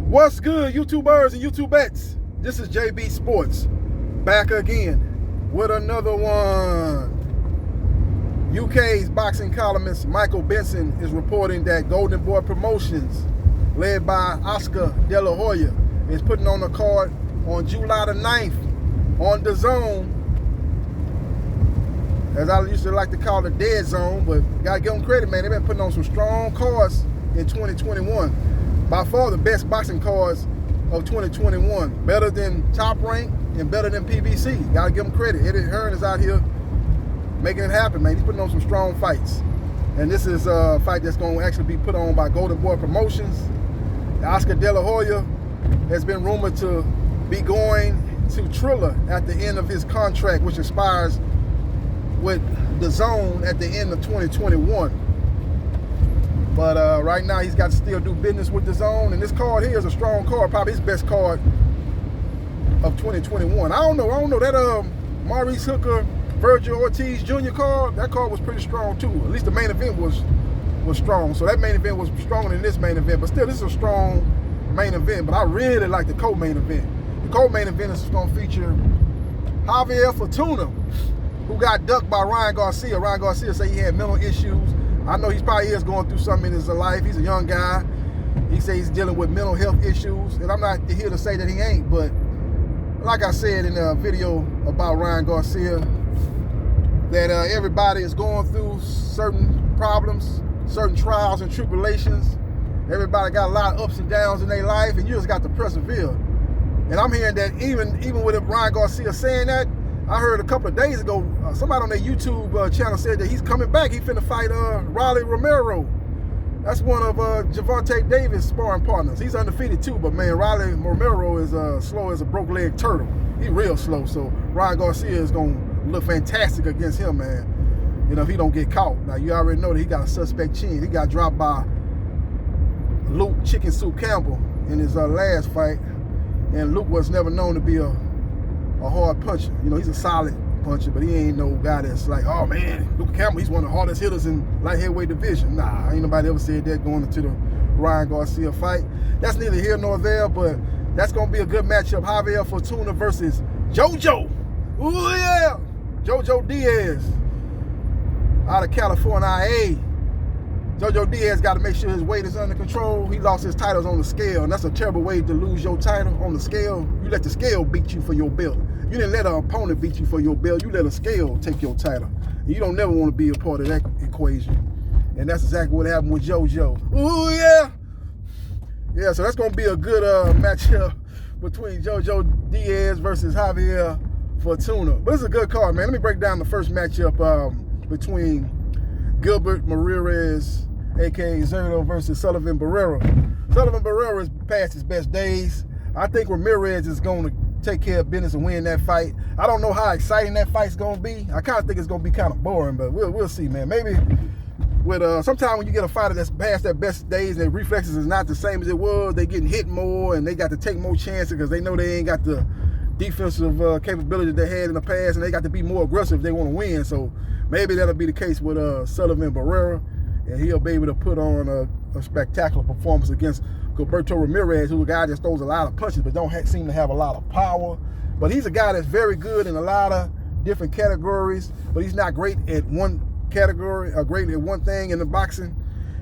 What's good, YouTubers and YouTubettes? This is JBsports back again with another one. UK's boxing columnist Michael Benson is reporting that Golden Boy Promotions, led by Oscar De La Hoya, is putting on a card on July the 9th on DAZN, as I used to like to call it, DAZN, but gotta give them credit, man. They've been putting on some strong cards in 2021. By far the best boxing cards of 2021. Better than Top Rank and better than PBC. Gotta give him credit. Eddie Hearn is out here making it happen, man. He's putting on some strong fights. And this is a fight that's going to actually be put on by Golden Boy Promotions. Oscar De La Hoya has been rumored to be going to Triller at the end of his contract, which expires with DAZN at the end of 2021. But right now he's got to still do business with DAZN, and this card here is a strong card, probably his best card of 2021. I don't know that Maurice Hooker, Virgil Ortiz Jr. card, that card was pretty strong too. At least the main event was strong. So that main event was stronger than this main event, but still this is a strong main event. But I really like the co-main event. The co-main event is going to feature Diaz-Fortuna, who got ducked by Ryan Garcia. Ryan Garcia said he had mental issues. I know he probably is going through something in his life. He's a young guy. He says he's dealing with mental health issues, and I'm not here to say that he ain't, but like I said in a video about Ryan Garcia, that everybody is going through certain problems, certain trials and tribulations. Everybody got a lot of ups and downs in their life, and you just got to persevere. And I'm hearing that even with Ryan Garcia saying that, I heard a couple of days ago, somebody on their YouTube channel said that he's coming back. He finna fight Ramirez. That's one of Gervonta Davis' sparring partners. He's undefeated too, but man, Ramirez is slow as a broke-legged turtle. He's real slow, so Ryan Garcia is gonna look fantastic against him, man. You know, if he don't get caught. Now, you already know that he got a suspect chin. He got dropped by Luke Chicken Soup Campbell in his last fight, and Luke was never known to be a hard puncher. You know, he's a solid puncher, but he ain't no guy that's like, oh man, Luke Campbell, he's one of the hardest hitters in light heavyweight division. Nah, ain't nobody ever said that going into the Ryan Garcia fight. That's neither here nor there, but that's gonna be a good matchup. Diaz-Fortuna versus JoJo. Ooh yeah, JoJo Diaz out of California, IA. JoJo Diaz got to make sure his weight is under control. He lost his titles on the scale, and that's a terrible way to lose your title on the scale. You let the scale beat you for your belt. You didn't let an opponent beat you for your belt. You let a scale take your title. And you don't never want to be a part of that equation. And that's exactly what happened with JoJo. Ooh, yeah. Yeah, so that's going to be a good matchup between JoJo Diaz versus Diaz-Fortuna. But it's a good card, man. Let me break down the first matchup between Gilberto Ramirez, a.k.a. Zurdo, versus Sullivan Barrera. Sullivan Barrera is past his best days. I think Ramirez is going to take care of business and win that fight. I don't know how exciting that fight's going to be. I kind of think it's going to be kind of boring, but we'll see, man. Maybe with sometimes when you get a fighter that's past their best days and their reflexes is not the same as it was, they getting hit more and they got to take more chances because they know they ain't got the defensive capability they had in the past, and they got to be more aggressive if they want to win. So maybe that'll be the case with Sullivan Barrera, and he'll be able to put on a spectacular performance against Gilberto Ramirez, who's a guy that throws a lot of punches but don't seem to have a lot of power. But he's a guy that's very good in a lot of different categories, but he's not great at one category or great at one thing in the boxing.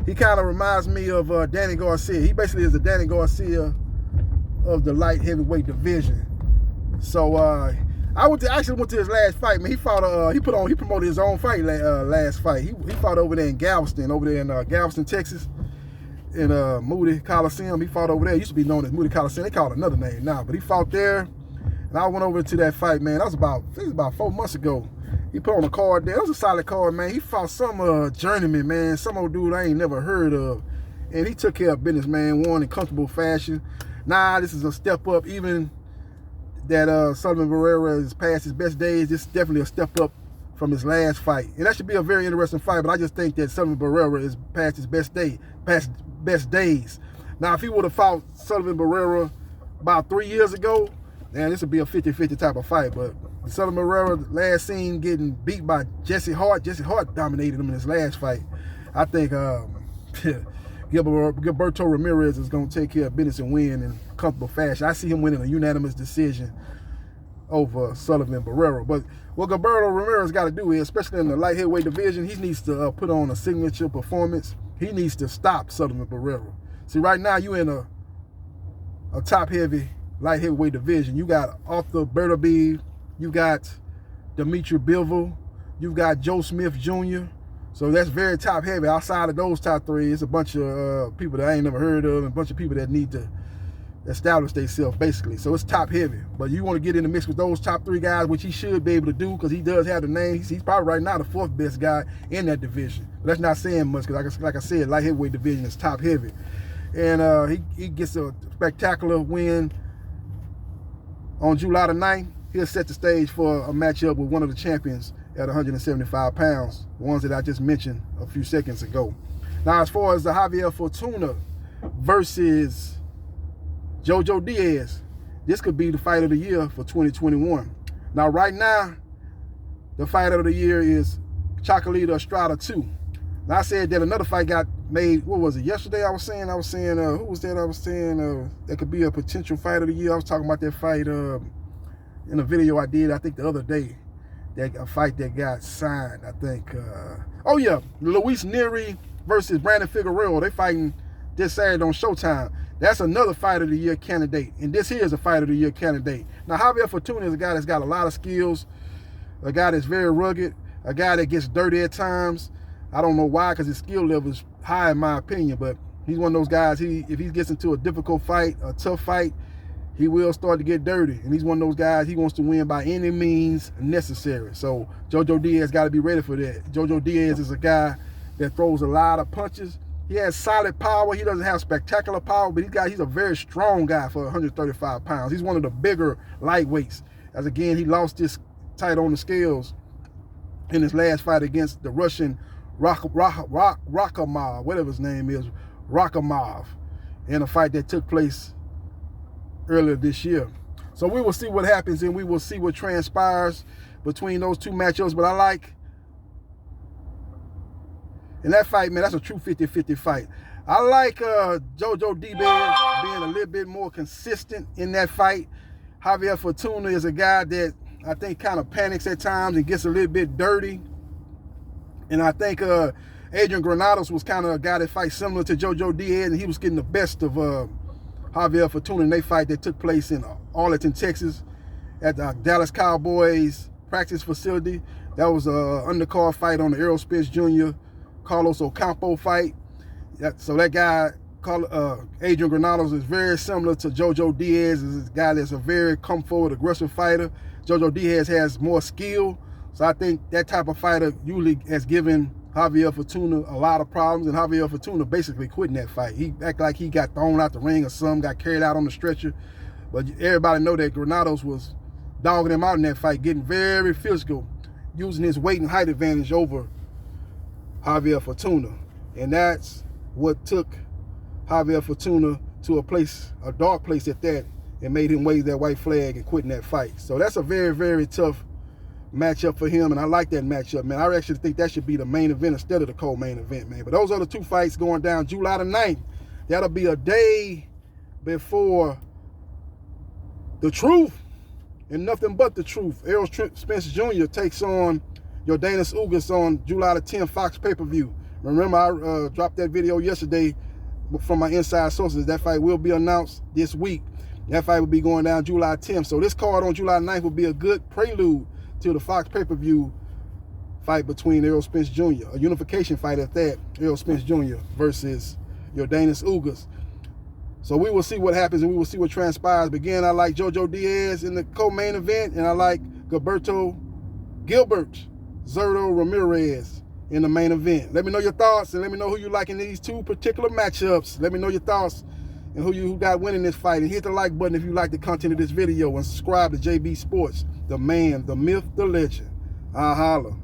He kind of reminds me of Danny Garcia. He basically is the Danny Garcia of the light heavyweight division. So I actually went to his last fight, man. He fought he promoted his own fight last fight. He fought over there in Galveston, Galveston, Texas, in Moody Coliseum. He fought over there. It used to be known as Moody Coliseum. They call it another name now, but he fought there. And I went over to that fight, man. That was about 4 months ago. He put on a card there. It was a solid card, man. He fought some journeyman, man, some old dude I ain't never heard of. And he took care of business, man, won in comfortable fashion. Nah, this is a step up. Even that Sullivan Barrera is past his best days, this is definitely a step up from his last fight. And that should be a very interesting fight, but I just think that Sullivan Barrera is past his best days. Now, if he would have fought Sullivan Barrera about 3 years ago, man, this would be a 50-50 type of fight. But Sullivan Barrera, last seen getting beat by Jesse Hart. Jesse Hart dominated him in his last fight. I think Gilberto Ramirez is going to take care of business and win in comfortable fashion. I see him winning a unanimous decision over Sullivan Barrera. But what Gilberto Ramirez got to do is, especially in the light heavyweight division, he needs to put on a signature performance. He needs to stop Sullivan Barrera. See, right now you in a top-heavy light heavyweight division. You got Arthur Bertobie, you got Dimitri Bivol, you've got Joe Smith Jr., so that's very top-heavy. Outside of those top three, it's a bunch of people that I ain't never heard of and a bunch of people that need to establish themselves, basically. So it's top-heavy. But you want to get in the mix with those top three guys, which he should be able to do because he does have the name. He's probably right now the fourth best guy in that division. But that's not saying much because, like I said, light heavyweight division is top-heavy. And he gets a spectacular win on July the 9th. He'll set the stage for a matchup with one of the champions at 175 pounds, the ones that I just mentioned a few seconds ago. Now, as far as the Diaz-Fortuna versus Jojo Diaz, this could be the fight of the year for 2021. Now, right now, the fight of the year is Chocolita Estrada 2. Now, I said that another fight got made, what was it, yesterday? I was saying, who was that? I was saying that could be a potential fight of the year. I was talking about that fight in a video I did, I think the other day. A fight that got signed, I think. Oh yeah, Luis Neri versus Brandon Figueroa. They fighting this Saturday on Showtime. That's another fight of the year candidate, and this here is a fight of the year candidate. Now, Diaz-Fortuna is a guy that's got a lot of skills, a guy that's very rugged, a guy that gets dirty at times. I don't know why, because his skill level is high in my opinion, but he's one of those guys, if he gets into a difficult fight, a tough fight, he will start to get dirty. And he's one of those guys, he wants to win by any means necessary. So Jojo Diaz got to be ready for that. Jojo Diaz is a guy that throws a lot of punches. He has solid power. He doesn't have spectacular power, but he's a very strong guy for 135 pounds. He's one of the bigger lightweights. As again, he lost this title on the scales in his last fight against the Russian Rakhimov, whatever his name is, Rakhimov, in a fight that took place earlier this year. So we will see what happens and we will see what transpires between those two matchups. But I like, in that fight, man, that's a true 50-50 fight. I like Jojo Diaz being a little bit more consistent in that fight. Diaz-Fortuna is a guy that I think kind of panics at times and gets a little bit dirty. And I think Adrian Granados was kind of a guy that fights similar to Jojo Diaz, and he was getting the best of Diaz-Fortuna in their fight that took place in Arlington, Texas, at the Dallas Cowboys practice facility. That was an undercard fight on the Errol Spence Jr. Carlos Ocampo fight. So that guy, Adrian Granados, is very similar to Jojo Diaz. Is a guy that's a very come-forward, aggressive fighter. Jojo Diaz has more skill. So I think that type of fighter usually has given Diaz-Fortuna a lot of problems, and Diaz-Fortuna basically quitting that fight. He acted like he got thrown out the ring or something, got carried out on the stretcher. But everybody know that Granados was dogging him out in that fight, getting very physical, using his weight and height advantage over Diaz-Fortuna. And that's what took Diaz-Fortuna to a dark place at that, and made him wave that white flag and quit in that fight. So that's a very, very tough matchup for him, and I like that matchup, man. I actually think that should be the main event instead of the co-main event, man. But those are the two fights going down July the 9th. That'll be a day before the truth and nothing but the truth. Errol Spence Jr. takes on Yordenis Ugas on July the 10th Fox pay-per-view. Remember, I dropped that video yesterday from my inside sources. That fight will be announced this week. That fight will be going down July 10th. So this card on July 9th will be a good prelude to the Fox pay-per-view fight between Errol Spence Jr., a unification fight at that, Errol Spence Jr. versus Yordenis Ugas. So we will see what happens and we will see what transpires. But again, I like Jojo Diaz in the co-main event, and I like Gilberto Zurdo Ramirez in the main event. Let me know your thoughts, and let me know who you like in these two particular matchups. Let me know your thoughts and who got winning this fight. And hit the like button if you like the content of this video, and subscribe to JB Sports, the man, the myth, the legend. I'll holla.